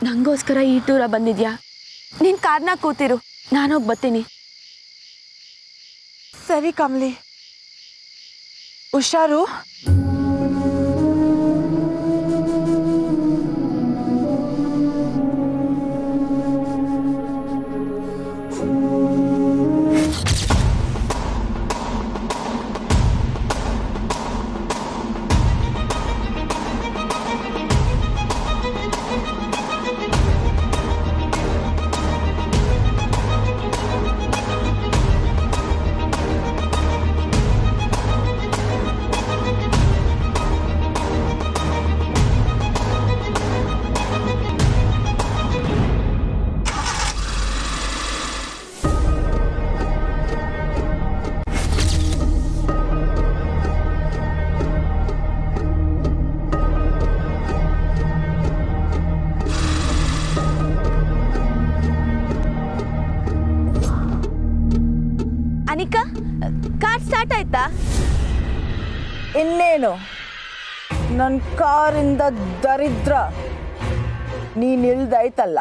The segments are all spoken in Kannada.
ನಂಗೋಸ್ಕರ ಈ ದೂರ ಬಂದಿದ್ಯಾ? ನೀನ್ ಕಾರ್ನ ಕೂತಿರು, ನಾನೋಗಿ ಬರ್ತೀನಿ. ಸರಿ ಕಮಲಿ, ಹುಷಾರು. ಅನಿಕಾ, ಕಾರ್ ಸ್ಟಾರ್ಟ್ ಆಯ್ತಾ? ಇನ್ನೇನು, ನನ್ನ ಕಾರಿಂದ ದರಿದ್ರ ನೀನ್ ಇಲ್ದಾಯ್ತಲ್ಲ.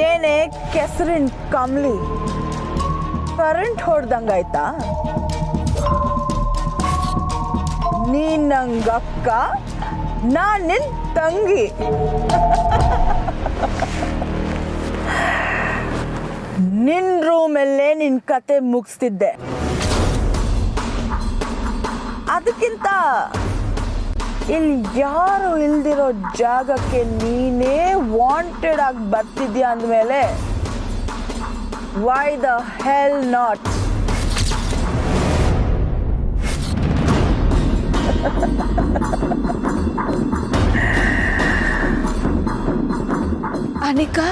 ಏನೇ ಕೆಸರಿನ ಕಮ್ಲಿ, ಕರೆಂಟ್ ಹೊಡ್ದಂಗಾಯ್ತಾ? ನೀನ್ ನಂಗಕ್ಕ, ನಾನ್ ನಿನ್ ತಂಗಿ. ನಿನ್ ರೂಮಲ್ಲೇ ನಿನ್ ಕತೆ ಮುಗಿಸ್ತಿದ್ದೆ. ಅದಕ್ಕಿಂತ ಇಲ್ಲಿ ಯಾರು ಇಲ್ದಿರೋ ಜಾಗಕ್ಕೆ ನೀನೇ ವಾಂಟೆಡ್ ಆಗಿ ಬರ್ತಿದ್ಯಾ ಅಂದಮೇಲೆ why the hell not? Anika,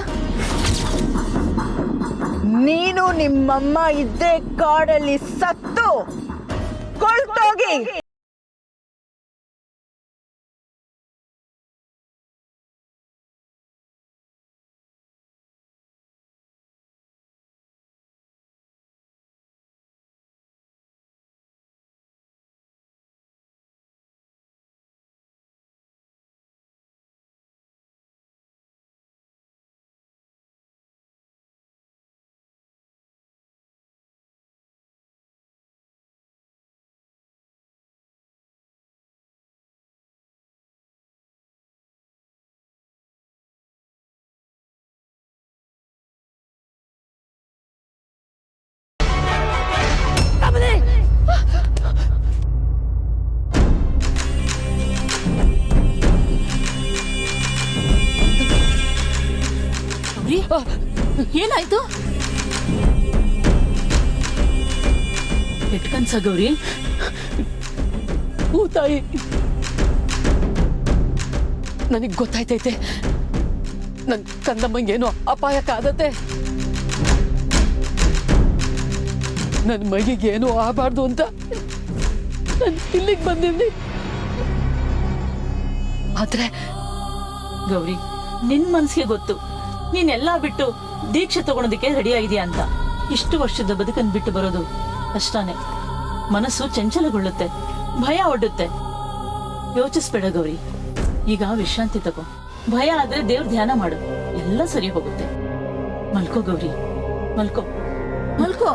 ನೀನು ನಿಮ್ಮಮ್ಮ ಇದ್ದೇ ಕಾಡಲ್ಲಿ ಸತ್ತು ಕೊಳ್ತೋಗಿ. ಏನಾಯ್ತು? ಎಟ್ಕನ್ಸ ಗೌರಿ? ಓ ತಾಯಿ, ನನಗೆ ಗೊತ್ತಾಯ್ತೈತೆ ನನ್ ಕಂದಮ್ಮಂಗೇನೋ ಅಪಾಯಕ್ಕಾದತೆ. ನನ್ನ ಮಗಿಗೇನೋ ಆಗಬಾರ್ದು ಅಂತ ನಾನು ಇಲ್ಲಿಗೆ ಬಂದಿದ್ದೆ. ಆದ್ರೆ ಗೌರಿ, ನಿನ್ ಮನ್ಸಿಗೆ ಗೊತ್ತು ನೀನೆಲ್ಲಾ ಬಿಟ್ಟು ದೀಕ್ಷೆ ತಗೊಳೋದಕ್ಕೆ ರೆಡಿ ಆಗಿದ್ಯಾ ಅಂತ. ಇಷ್ಟು ವರ್ಷದ ಬದುಕನ್ನು ಬಿಟ್ಟು ಬರೋದು ಕಷ್ಟನೇ. ಮನಸ್ಸು ಚಂಚಲಗೊಳ್ಳುತ್ತೆ, ಭಯ ಒಡ್ಡುತ್ತೆ. ಯೋಚಿಸ್ಬೇಡ ಗೌರಿ, ಈಗ ವಿಶ್ರಾಂತಿ ತಗೋ. ಭಯ ಆದ್ರೆ ದೇವ್ರ ಧ್ಯಾನ ಮಾಡು, ಎಲ್ಲ ಸರಿ ಹೋಗುತ್ತೆ. ಮಲ್ಕೋ ಗೌರಿ, ಮಲ್ಕೋ ಮಲ್ಕೋ.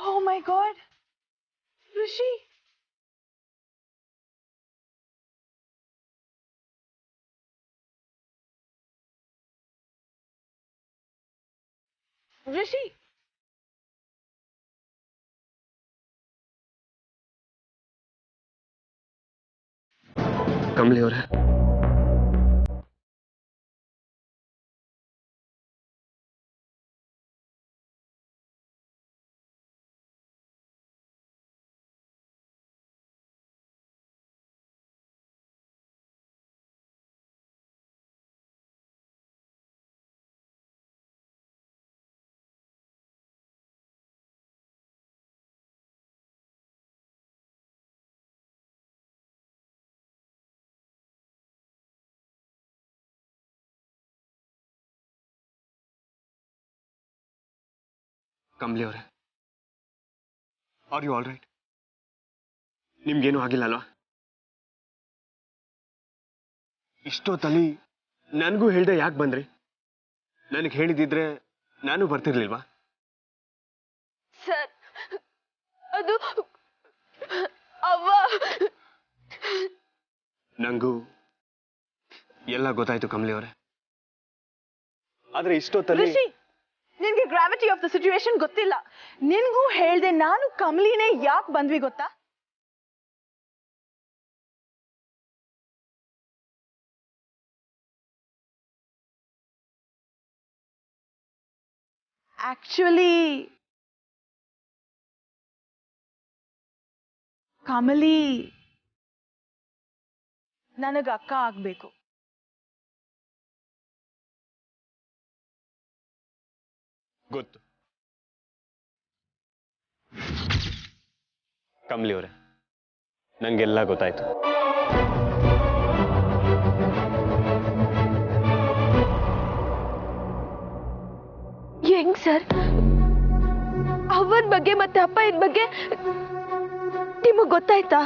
Oh my God, Rishi. Rishi. Kamali ಅವರೇ, ಕಮಲಿ ಅವರೇ, ಆರ್ ಯು ಆಲ್ ರೈಟ್? ನಿಮ್ಗೇನು ಆಗಿಲ್ಲ ಅಲ್ವಾ? ಇಷ್ಟೊತ್ತಲ್ಲಿ ನನಗೂ ಹೇಳ್ದೆ ಯಾಕೆ ಬಂದ್ರಿ? ನನಗೆ ಹೇಳಿದಿದ್ರೆ ನಾನು ಬರ್ತಿರ್ಲಿಲ್ವಾ? ಸರ್, ಅದು ಅವ್ವ. ನಂಗೂ ಎಲ್ಲ ಗೊತ್ತಾಯ್ತು ಕಮಲಿ ಅವರೇ. ಆದ್ರೆ ಇಷ್ಟೊತ್ತಲ್ಲಿ ನಿನ್ಗೆ ಗ್ರಾವಿಟಿ ಆಫ್ ದ ಸಿಚುವೇಶನ್ ಗೊತ್ತಿಲ್ಲ. ನಿನ್ಗೂ ಹೇಳ್ದೆ ನಾನು ಕಮಲಿನೇ ಯಾಕೆ ಬಂದ್ವಿ ಗೊತ್ತಾ? ಆಕ್ಚುಲಿ ಕಮಲಿ ನನಗ ಅಕ್ಕ ಆಗ್ಬೇಕು. ಗೊತ್ತು ಕಮಲಿ ಅವರೇ, ನಂಗೆಲ್ಲ ಗೊತ್ತಾಯ್ತು. ಹೆಂಗ್ ಸರ್? ಅವ್ವನ್ ಬಗ್ಗೆ ಮತ್ತೆ ಅಪ್ಪನ ಬಗ್ಗೆ ನಿಮಗ್ ಗೊತ್ತಾಯ್ತಾ?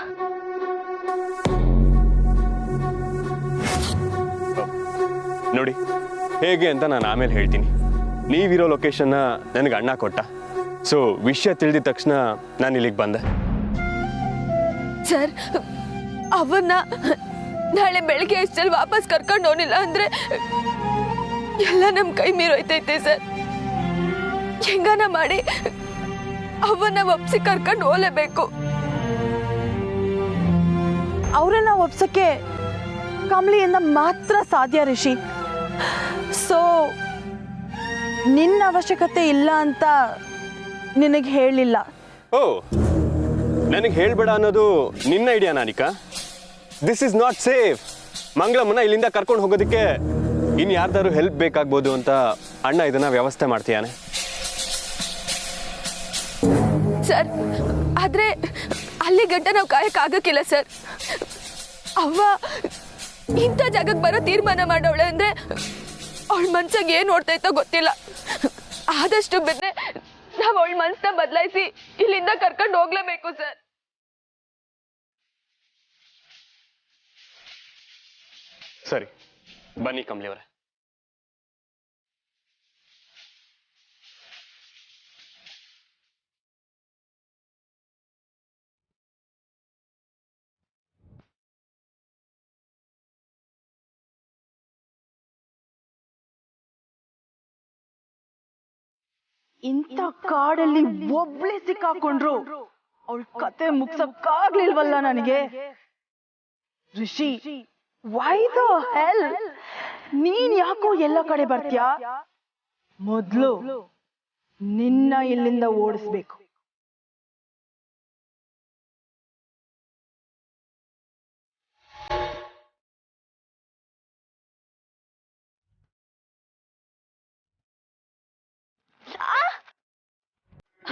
ನೋಡಿ, ಹೇಗೆ ಅಂತ ನಾನು ಆಮೇಲೆ ಹೇಳ್ತೀನಿ. ನೀವಿರೋ ಲೊಕೇಶನ್ನ ನನಗೆ ಅಣ್ಣ ಕೊಟ್ಟ. ಸೊ ವಿಷಯ ತಿಳಿದ ತಕ್ಷಣ ನಾನು ಇಲ್ಲಿಗೆ ಬಂದೆ. ಸರ್, ಅವನ್ನ ನಾಳೆ ಬೆಳಿಗ್ಗೆ ಅಷ್ಟಲ್ಲಿ ವಾಪಸ್ ಕರ್ಕೊಂಡು ಹೋಗಿಲ್ಲ ಅಂದ್ರೆ ಎಲ್ಲ ನಮ್ ಕೈ ಮೀರೋಯ್ತೈತೆ ಸರ್. ಹೆಂಗನ ಮಾಡಿ ಅವನ್ನ ಒಪ್ಸಿ ಕರ್ಕೊಂಡು ಹೋಗಲೇಬೇಕು. ಅವರನ್ನ ಒಪ್ಸಕ್ಕೆ ಕಮಲಿಯಿಂದ ಮಾತ್ರ ಸಾಧ್ಯ ರಿಷಿ. ಸೊ ನಿನ್ನ ಅವಶ್ಯಕತೆ ಇಲ್ಲ ಅಂತ ನಿನಗೆ ಹೇಳಿಲ್ಲ. ಓ, ನನಗೆ ಹೇಳ್ಬೇಡ ಅನ್ನೋದು ನಿನ್ನ ಐಡಿಯಾ ನಾನಿಕಾ? This is not safe. ಮಂಗಳಮ್ಮನ ಇಲ್ಲಿಂದ ಕರ್ಕೊಂಡು ಹೋಗೋದಕ್ಕೆ ಇನ್ನು ಯಾರ್ದಾರು ಹೆಲ್ಪ್ ಬೇಕಾಗ್ಬೋದು ಅಂತ ಅಣ್ಣ ಇದನ್ನ ವ್ಯವಸ್ಥೆ ಮಾಡ್ತೀಯಾನೆ. ಸರ್, ಆದ್ರೆ ಅಲ್ಲಿ ಗಂಟ ನಾವು ಕಾಯಕ್ಕಾಗಕ್ಕಿಲ್ಲ ಸರ್. ಅವ್ವ ಇಂಥ ಜಾಗಕ್ಕೆ ಬರೋ ತೀರ್ಮಾನ ಮಾಡವಳೆ ಅಂದ್ರೆ ಅವಳ ಮನ್ಸಾಗ ಏನ್ ನೋಡ್ತೈತೋ ಗೊತ್ತಿಲ್ಲ. ಆದಷ್ಟು ಬೆನ್ನೆ ನಾವು ಅವಳ ಮನ್ಸನ್ನ ಬದಲಾಯಿಸಿ ಇಲ್ಲಿಂದ ಕರ್ಕೊಂಡು ಹೋಗ್ಲೇಬೇಕು ಸರ್. ಸರಿ, ಬನ್ನಿ ಕಮಲಿ ಅವರೇ. ಇಂಥ ಕಾಡಲ್ಲಿ ಒಬ್ಳೆ ಸಿಕ್ಕಾಕೊಂಡ್ರು ಅವಳ ಕತೆ ಮುಗ್ಸಕ್ಕಾಗ್ಲಿಲ್ವಲ್ಲ ನನಗೆ. ಋಷಿ, ವೈ ದ ಹೆಲ್? ನೀನ್ ಯಾಕೋ ಎಲ್ಲ ಕಡೆ ಬರ್ತೀಯಾ? ಮೊದ್ಲು ನಿನ್ನ ಇಲ್ಲಿಂದ ಓಡಿಸ್ಬೇಕು.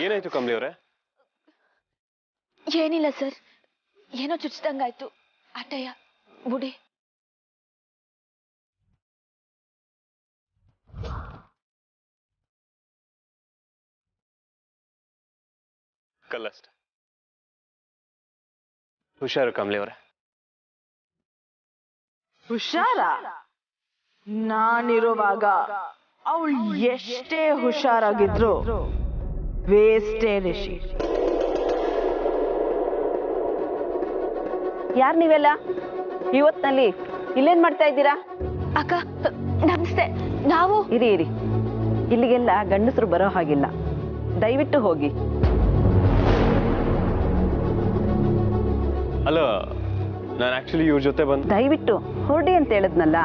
ಏನಾಯ್ತು ಕಮಲಿ ಅವರೇ? ಏನಿಲ್ಲ ಸರ್, ಏನೋ ಚುಚ್ಚಿದಂಗಾಯ್ತು. ಆಟಯ್ಯ ಬುಡಿ. ಕಲ್ಲಷ್ಟೆ. ಹುಷಾರು ಕಮಲಿ ಅವರೇ. ಹುಷಾರ? ನಾನಿರುವಾಗ ಅವಳು ಎಷ್ಟೇ ಹುಷಾರಾಗಿದ್ರು ವೇಸ್ಟೇ ರಿಷಿ. ಯಾರು ನೀವೆಲ್ಲ ಇವತ್ತಿನಲ್ಲಿ ಇಲ್ಲೇನ್ ಮಾಡ್ತಾ ಇದ್ದೀರಾ? ಅಕ್ಕ ನಮಸ್ತೆ. ನಾವು ಇರಿ ಇರಿ, ಇಲ್ಲಿಗೆಲ್ಲ ಗಂಡಸರು ಬರೋ ಹಾಗಿಲ್ಲ, ದಯವಿಟ್ಟು ಹೋಗಿ. ಅಲ್ಲ, ನಾನು ಆಕ್ಚುಲಿ ಇವ್ರ ಜೊತೆ ಬಂದು ದಯವಿಟ್ಟು ಹೊರಡಿ ಅಂತ ಹೇಳಿದ್ನಲ್ಲ.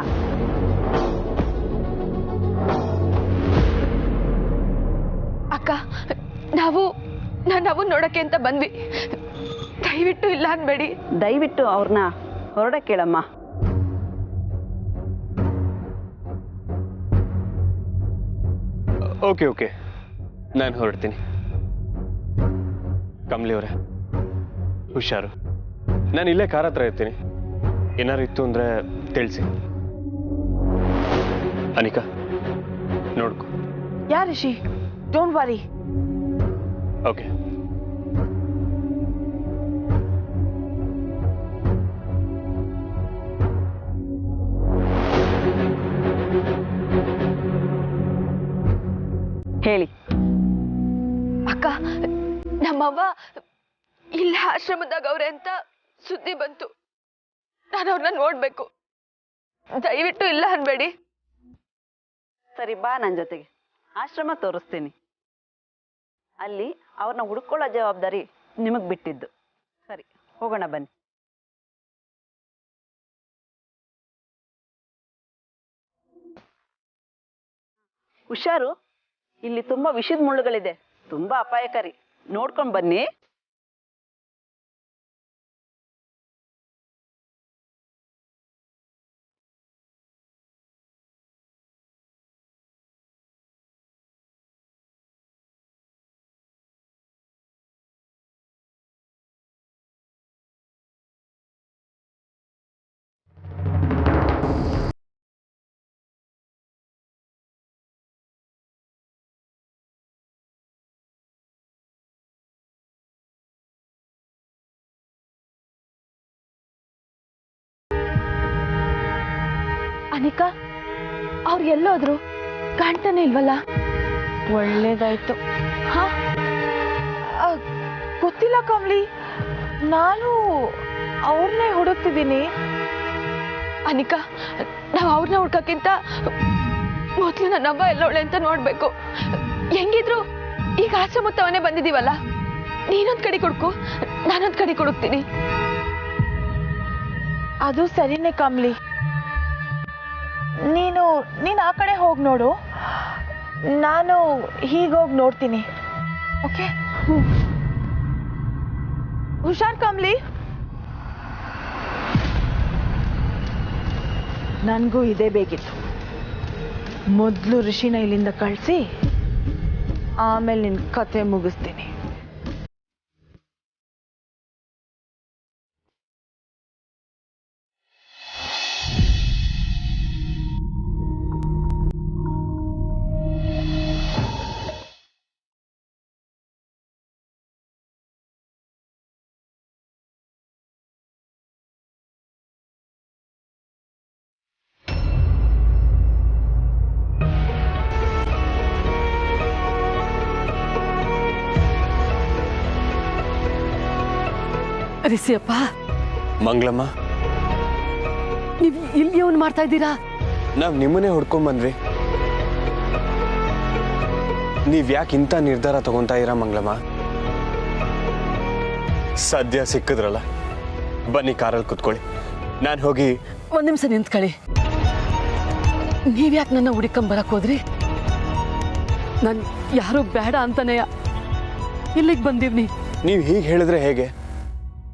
ಅಕ್ಕ ನಾವು ನೋಡಕ್ಕೆ ಅಂತ ಬಂದ್ವಿ, ದಯವಿಟ್ಟು ಇಲ್ಲ ಅನ್ಬೇಡಿ. ದಯವಿಟ್ಟು ಅವ್ರನ್ನ ಹೊರಡ ಕೇಳಮ್ಮ. ಓಕೆ ಓಕೆ, ನಾನು ಹೊರಡ್ತೀನಿ. ಕಮಲಿ ಅವರೇ ಹುಷಾರು, ನಾನು ಇಲ್ಲೇ ಕಾರ್ ಹತ್ರ ಇರ್ತೀನಿ. ಏನಾರು ಇತ್ತು ಅಂದರೆ ತಿಳಿಸಿ. ಅನಿಕಾ ನೋಡ್ಕೊ. ಯಾ ರಿಷಿ, ಡೋಂಟ್ ವರಿ. ಓಕೆ. ಹೇಳಿ. ಅಕ್ಕ, ನಮ್ಮವ್ವ ಇಲ್ಲ ಆಶ್ರಮದಾಗ ಅವ್ರೆ ಅಂತ ಸುದ್ದಿ ಬಂತು. ನಾನು ಅವ್ರನ್ನ ನೋಡ್ಬೇಕು, ದಯವಿಟ್ಟು ಇಲ್ಲ ಅನ್ಬೇಡಿ. ಸರಿ ಬಾ ನನ್ನ ಜೊತೆಗೆ, ಆಶ್ರಮ ತೋರಿಸ್ತೀನಿ. ಅಲ್ಲಿ ಅವ್ರನ್ನ ಹುಡ್ಕೊಳ್ಳೋ ಜವಾಬ್ದಾರಿ ನಿಮಗ್ ಬಿಟ್ಟಿದ್ದು. ಸರಿ ಹೋಗೋಣ ಬನ್ನಿ. ಹುಷಾರು, ಇಲ್ಲಿ ತುಂಬಾ ವಿಷದ ಮುಳ್ಳುಗಳಿದೆ, ತುಂಬಾ ಅಪಾಯಕಾರಿ, ನೋಡ್ಕೊಂಡ್ ಬನ್ನಿ. ಅನಿಕಾ, ಅವ್ರು ಎಲ್ಲೋದ್ರು? ಕಾಣ್ತಾನೆ ಇಲ್ವಲ್ಲ? ಒಳ್ಳೇದಾಯ್ತು. ಹಾ, ಗೊತ್ತಿಲ್ಲ ಕಮಲಿ, ನಾನು ಅವ್ರನ್ನೇ ಹುಡುಕ್ತಿದ್ದೀನಿ. ಅನಿಕಾ, ನಾವು ಅವ್ರನ್ನ ಹುಡ್ಕಕ್ಕಿಂತ ಮೊದ್ಲು ನನ್ನವ್ವ ಎಲ್ಲೋಳೆ ಅಂತ ನೋಡ್ಬೇಕು. ಹೆಂಗಿದ್ರು ಈಗ ಆಶ್ರಮತ್ತವನೇ ಬಂದಿದೀವಲ್ಲ, ನೀನೊಂದ್ ಕಡೆ ಹುಡುಕು, ನಾನೊಂದ್ ಕಡೆ ಹುಡುಕ್ತೀನಿ. ಅದು ಸರಿನೇ ಕಮಲಿ, ನೀನು ಆ ಕಡೆ ಹೋಗಿ ನೋಡು, ನಾನು ಹೀಗೋಗಿ ನೋಡ್ತೀನಿ. ಓಕೆ, ಹುಷಾರ್ ಕಮಲಿ. ನನಗೂ ಇದೇ ಬೇಕಿತ್ತು. ಮೊದಲು ಋಷಿನ ಇಲ್ಲಿಂದ ಕಳಿಸಿ ಆಮೇಲೆ ನಿನ್ನ ಕತೆ ಮುಗಿಸ್ತೀನಿ. ರಿಸಿಯಪ್ಪ, ಮಂಗಳಮ್ಮ, ನೀವು ಇಲ್ಲಿ ಏನು ಮಾಡ್ತಾ ಇದ್ದೀರಾ? ನಾವು ನಿಮ್ಮನ್ನೇ ಹುಡ್ಕೊಂಡ್ ಬಂದ್ವಿ. ನೀವ್ ಯಾಕೆ ಇಂಥ ನಿರ್ಧಾರ ತಗೊಂತಾ ಇರಾ ಮಂಗಳಮ್ಮ? ಸದ್ಯ ಸಿಕ್ಕಿದ್ರಲ್ಲ, ಬನ್ನಿ ಕಾರಲ್ಲಿ ಕುತ್ಕೊಳ್ಳಿ, ನಾನು ಹೋಗಿ. ಒಂದ್ ನಿಮಿಷ ನಿಂತ್ಕೊಳ್ಳಿ. ನೀವ್ಯಾಕೆ ನನ್ನ ಹುಡುಕೊಂಬರಕ್ ಹೋದ್ರಿ? ನಾನು ಯಾರು ಬೇಡ ಅಂತಾನೆ ಇಲ್ಲಿಗೆ ಬಂದಿವ್ನಿ. ನೀವು ಹೀಗೆ ಹೇಳಿದ್ರೆ ಹೇಗೆ?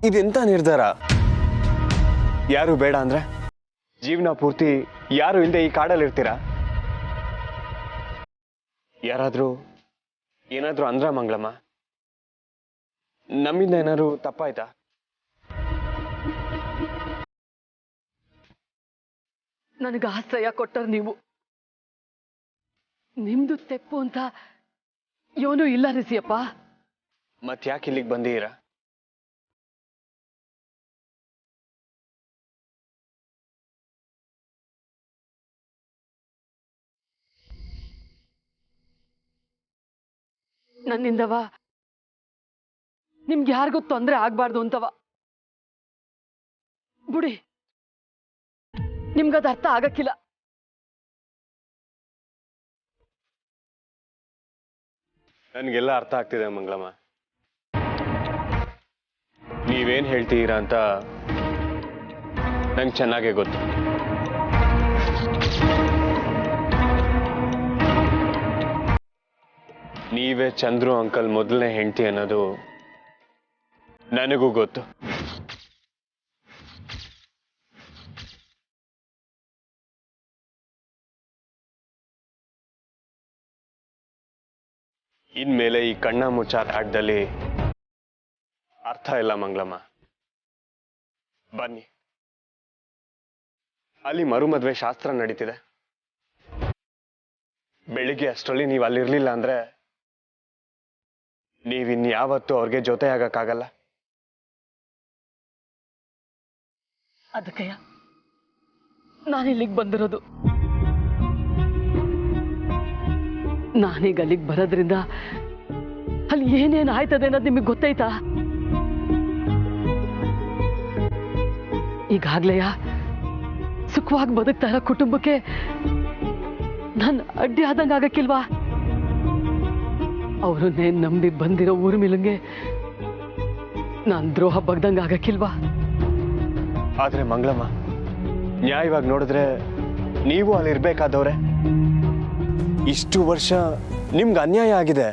ಇದೆಂತ ನಿರ್ಧಾರ? ಯಾರು ಬೇಡ ಅಂದ್ರೆ ಜೀವನ ಪೂರ್ತಿ ಯಾರು ಇಲ್ಲದೆ ಈ ಕಾಡಲ್ಲಿ ಇರ್ತೀರಾ? ಯಾರಾದ್ರೂ ಏನಾದ್ರೂ ಅಂದ್ರ ಮಂಗಳಮ್ಮ? ನಮ್ಮಿಂದ ಏನಾದ್ರು ತಪ್ಪಾಯ್ತಾ? ನನಗೆ ಆಶ್ರಯ ಕೊಟ್ಟರು ನೀವು. ನಿಮ್ದು ತೆಪ್ಪು ಅಂತ ಏನೂ ಇಲ್ಲ ರಿಸಿಯಪ್ಪ. ಮತ್ ಯಾಕೆ ಇಲ್ಲಿಗೆ ಬಂದಿದ್ದೀರಾ? ನನ್ನಿಂದವ ನಿಮ್ಗೆ ಯಾರಿಗೂ ತೊಂದರೆ ಆಗ್ಬಾರ್ದು ಅಂತವ. ಬುಡಿ, ನಿಮ್ಗದ ಅರ್ಥ ಆಗಕ್ಕಿಲ್ಲ. ನನಗೆಲ್ಲ ಅರ್ಥ ಆಗ್ತಿದೆ ಮಂಗಳಮ್ಮ. ನೀವೇನ್ ಹೇಳ್ತೀರಾ ಅಂತ ನಂಗೆ ಚೆನ್ನಾಗೇ ಗೊತ್ತು. ನೀವೇ ಚಂದ್ರು ಅಂಕಲ್ ಮೊದಲನೇ ಹೆಂಡತಿ ಅನ್ನೋದು ನನಗೂ ಗೊತ್ತು. ಇನ್ಮೇಲೆ ಈ ಕಣ್ಣ ಮುಚ್ಚಾದ ಆಟದಲ್ಲಿ ಅರ್ಥ ಇಲ್ಲ ಮಂಗಳಮ್ಮ. ಬನ್ನಿ, ಅಲ್ಲಿ ಮರುಮದ್ವೆ ಶಾಸ್ತ್ರ ನಡೀತಿದೆ. ಬೆಳಿಗ್ಗೆ ಅಷ್ಟರಲ್ಲಿ ನೀವು ಅಲ್ಲಿರ್ಲಿಲ್ಲ ಅಂದ್ರೆ ನೀವಿನ್ಯಾವತ್ತೂ ಅವ್ರಿಗೆ ಜೊತೆ ಆಗಕ್ಕಾಗಲ್ಲ. ಅದಕ್ಕಯ್ಯ ನಾನಿಲ್ಲಿಗೆ ಬಂದಿರೋದು. ನಾನೀಗ ಅಲ್ಲಿಗೆ ಬರೋದ್ರಿಂದ ಅಲ್ಲಿ ಏನೇನು ಆಯ್ತದೆ ಅನ್ನೋದು ನಿಮಗೆ ಗೊತ್ತಾಯ್ತಾ? ಈಗಾಗ್ಲೆಯ ಸುಖವಾಗಿ ಬದುಕ್ತಾ ಇರೋ ಕುಟುಂಬಕ್ಕೆ ನಾನು ಅಡ್ಡಿ ಆದಂಗೆ ಆಗಕ್ಕಿಲ್ವಾ? ಅವರನ್ನೇ ನಂಬಿ ಬಂದಿರೋ ಊರ್ಮಿಲಂಗೆ ನಾನು ದ್ರೋಹ ಬಗ್ದಂಗೆ ಆಗಕ್ಕಿಲ್ವಾ? ಆದ್ರೆ ಮಂಗಳಮ್ಮ, ನ್ಯಾಯವಾಗಿ ನೋಡಿದ್ರೆ ನೀವು ಅಲ್ಲಿರ್ಬೇಕಾದವ್ರೆ. ಇಷ್ಟು ವರ್ಷ ನಿಮ್ಗೆ ಅನ್ಯಾಯ ಆಗಿದೆ.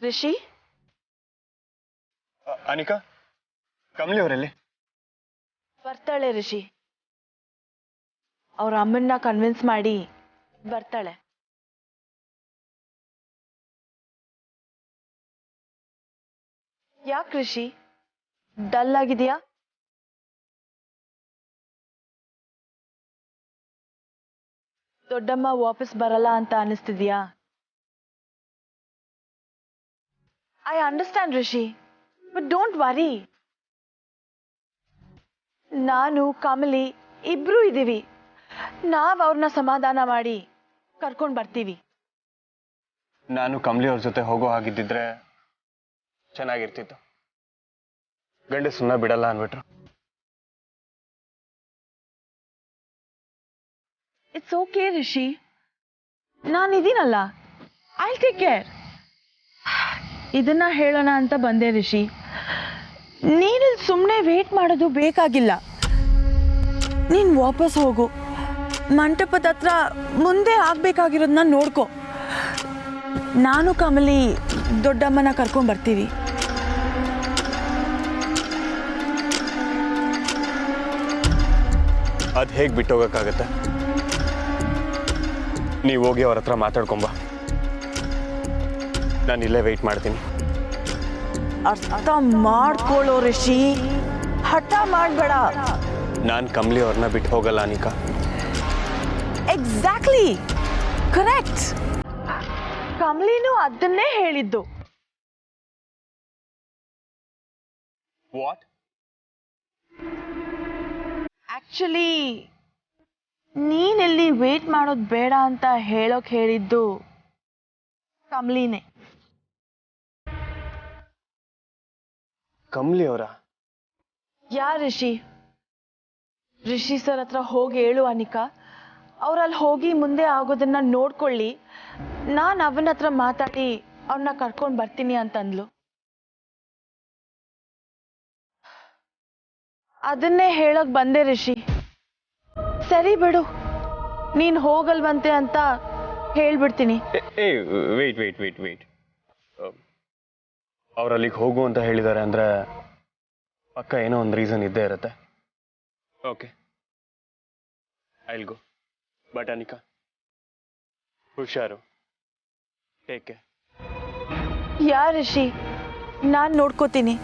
ರಿಷಿ, ಅನಿಕಾ, ಕಮಲಿ ಅವರಲ್ಲಿ ಬರ್ತಾಳೆ ರಿಷಿ. ಅವ್ರ ಅಮ್ಮನ್ನ ಕನ್ವಿನ್ಸ್ ಮಾಡಿ ಬರ್ತಾಳೆ. ಯಾಕೆ ರಿಷಿ ಡಲ್ ಆಗಿದೆಯಾ? ದೊಡ್ಡಮ್ಮ ವಾಪಸ್ ಬರಲ್ಲ ಅಂತ ಅನಿಸ್ತಿದ್ಯಾ? I understand, Rishi, but don't worry. ನಾನು ಕಮಲಿ ಇಬ್ರು ಇದೀವಿ. ನಾವ್ ಅವ್ರನ್ನ ಸಮಾಧಾನ ಮಾಡಿ ಕರ್ಕೊಂಡ್ ಬರ್ತೀವಿ. ನಾನು ಕಮಲಿ ಅವ್ರ ಜೊತೆ ಹೋಗೋ ಹಾಗಿದ್ದಿದ್ರೆ ಚೆನ್ನಾಗಿರ್ತಿತ್ತು. ಗಂಡಸನ್ನ ಬಿಡಲ್ಲ ಅನ್ಬಿಟ್ರು. ಇಟ್ಸ್ ಓಕೆ ರಿಷಿ, ನಾನಿದ್ದೀನಲ್ಲ, ಐ ಟೇಕ್ ಕೇರ್. ಇದನ್ನ ಹೇಳೋಣ ಅಂತ ಬಂದೆ ರಿಷಿ. ನೀನಿಲ್ಲಿ ಸುಮ್ಮನೆ ವೇಟ್ ಮಾಡೋದು ಬೇಕಾಗಿಲ್ಲ. ನೀನ್ ವಾಪಸ್ ಹೋಗು, ಮಂಟಪದ ಹತ್ರ ಮುಂದೆ ಆಗ್ಬೇಕಾಗಿರೋದನ್ನ ನೋಡ್ಕೊ. ನಾನು ಕಮಲಿ ದೊಡ್ಡಮ್ಮನ ಕರ್ಕೊಂಡ್ ಬರ್ತೀವಿ. ಅದ್ ಹೇಗ್ ಬಿಟ್ಟೋಗಕ್ಕಾಗತ್ತೆ? ನೀವು ಹೋಗಿ ಅವ್ರ ಹತ್ರ ಮಾತಾಡ್ಕೊಂಬ. ನಾನು ಇಲ್ಲೇ ವೆಯ್ಟ್ ಮಾಡ್ತೀನಿ. ಅರ್ಥ ಮಾಡ್ಕೊಳ್ಳೋ ರಿಷಿ, ಹಠ ಮಾಡ್ಬೇಡ. ನಾನು ಕಮಲಿ ಅವ್ರನ್ನ ಬಿಟ್ಟು ಹೋಗಲ್ಲ ಅನಿಕಾ. Exactly correct. ಕಮಲಿನೂ ಅದನ್ನೇ ಹೇಳಿದ್ದು. ವಾಟ್? ಆಕ್ಚುಲಿ ನೀನೆಲ್ಲಿ ವೇಟ್ ಮಾಡೋದು ಬೇಡ ಅಂತ ಹೇಳೋಕ್ ಹೇಳಿದ್ದು ಕಮಲಿನೇ. ಕಮಲಿ ಅವರ? ಯಾ ರಿಷಿ? ರಿಷಿ ಸರ್ ಹತ್ರ ಹೋಗಿ ಹೇಳು ಅನಿಕಾ, ಅವ್ರಲ್ಲಿ ಹೋಗಿ ಮುಂದೆ ಆಗೋದನ್ನ ನೋಡ್ಕೊಳ್ಳಿ. ನಾನು ಅವನ ಹತ್ರ ಮಾತಾಡಿ ಅವ್ರನ್ನ ಕರ್ಕೊಂಡು ಬರ್ತೀನಿ ಅಂತಂದ್ಲು. ಅದನ್ನೇ ಹೇಳೋಕ್ ಬಂದೆ ರಿಷಿ. ಸರಿ ಬಿಡು, ನೀನ್ ಹೋಗಲ್ವಂತೆ ಅಂತ ಹೇಳ್ಬಿಡ್ತೀನಿ. ಏ ವೆಯ್ಟ್ ವೆಯ್ಟ್ ವೆಯ್ಟ್ ವೆಯ್ಟ್ ಅವ್ರು ಅಲ್ಲಿಗೆ ಹೋಗು ಅಂತ ಹೇಳಿದ್ದಾರೆ ಅಂದರೆ ಪಕ್ಕ ಏನೋ ಒಂದು ರೀಸನ್ ಇದ್ದೇ ಇರುತ್ತೆ. Okay, I will go. But Anika, ಹುಷಾರು, ಟೇಕ್ ಕೇರ್. ಯಾ ರಿಷಿ, ನಾನ್ ನೋಡ್ಕೋತೀನಿ.